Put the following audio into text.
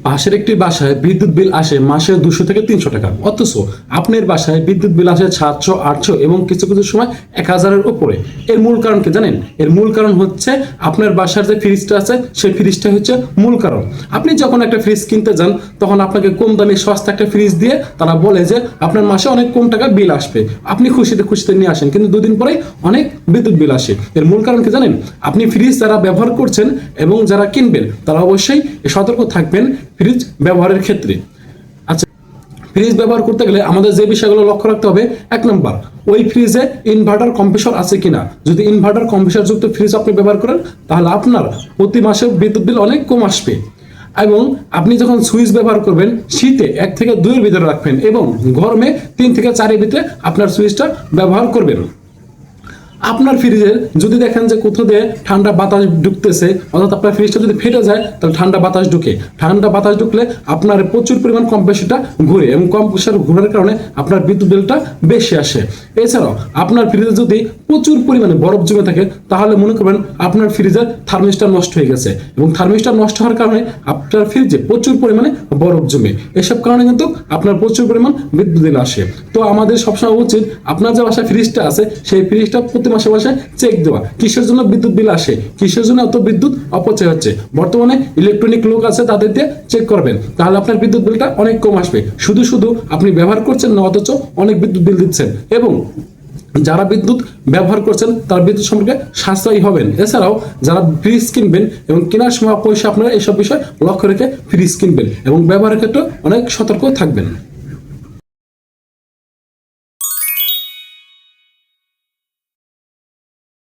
পাশের একটি বাসায় বিদ্যুৎ বিল আসে মাসে 200 থেকে 300 টাকা, অথচ আপনার বাসায় বিদ্যুৎ বিল আসে 700, 800 এবং কিছু কিছু সময় 1000-এর উপরে। এর মূল কারণ কি জানেন? এর মূল কারণ হচ্ছে আপনার বাসার যে ফ্রিজটা আছে সেই ফ্রিজটা হচ্ছে মূল কারণ। আপনি যখন একটা ফ্রিজ কিনতে যান তখন আপনাকে কম দামে সস্তা একটা ফ্রিজ দিয়ে তারা বলে যে আপনার মাসে অনেক কম টাকা বিল আসবে, আপনি খুশিতে খুশিতে নিয়ে আসেন, কিন্তু দুদিন পরেই অনেক বিদ্যুৎ বিল আসে। এর মূল কারণ কি জানেন? আপনি ফ্রিজ যারা ব্যবহার করছেন এবং যারা কিনবেন তারা অবশ্যই সতর্ক থাকবেন ফ্রিজ ব্যবহারের ক্ষেত্রে। আচ্ছা, ফ্রিজ ব্যবহার করতে গেলে আমাদের যে বিষয়গুলো লক্ষ্য রাখতে হবে, 1 নম্বর, ওই ফ্রিজে ইনভার্টার কম্প্রেসর আছে কিনা। যদি ইনভার্টার কম্প্রেসর যুক্ত ফ্রিজ আপনি ব্যবহার করেন তাহলে আপনার প্রতি মাসে বিদ্যুৎ বিল অনেক কম আসবে। এবং আপনি যখন সুইচ ব্যবহার করবেন শীতে 1 থেকে 2 এর ভিতরে রাখবেন এবং গরমে 3 থেকে 4 এর ভিতরে আপনার সুইচটা ব্যবহার করবেন। আপনার ফ্রিজের যদি দেখেন যে কোথাও দিয়ে ঠান্ডা বাতাস ঢুকতেছে, অর্থাৎ আপনার ফ্রিজটা যদি ফেটে যায় তাহলে ঠান্ডা বাতাস ঢুকে, ঠান্ডা বাতাস ঢুকলে আপনার প্রচুর পরিমাণ কম্প্রেসরটা ঘুরে এবং কম্প্রেসর ঘোরার কারণে আপনার বিদ্যুৎ বিলটা বেশি আসে। এছাড়াও আপনার ফ্রিজে যদি প্রচুর পরিমাণে বরফ জমে থাকে তাহলে মনে করবেন আপনার ফ্রিজের থার্মিস্টার নষ্ট হয়ে গেছে এবং থার্মিস্টার নষ্ট হওয়ার কারণে আপনার ফ্রিজে প্রচুর পরিমাণে বরফ জমে। এসব কারণে কিন্তু আপনার প্রচুর পরিমাণ বিদ্যুৎ বিল আসে। তো আমাদের সবসময় উচিত আপনার যে বাসায় ফ্রিজটা আছে সেই ফ্রিজটা প্রতি মাসে মাসে চেক দেওয়া, কিসের জন্য বিদ্যুৎ বিল আসে, কিসের জন্য এত বিদ্যুৎ অপচয় হচ্ছে। বর্তমানে ইলেকট্রনিক লোক আছে, তাদের দিয়ে চেক করবেন, তাহলে আপনার বিদ্যুৎ বিলটা অনেক কম আসবে। শুধু শুধু আপনি ব্যবহার করছেন না অথচ অনেক বিদ্যুৎ বিল দিচ্ছেন, এবং যারা বিদ্যুৎ ব্যবহার করছেন তারা বিদ্যুৎ সম্পর্কে সাশ্রয়ী হবেন। এছাড়াও যারা ফ্রিজ কিনবেন এবং কেনার সময় অবশ্যই আপনারা এইসব বিষয় লক্ষ্য রেখে ফ্রিজ কিনবেন এবং ব্যবহারের ক্ষেত্রে অনেক সতর্ক থাকবেন।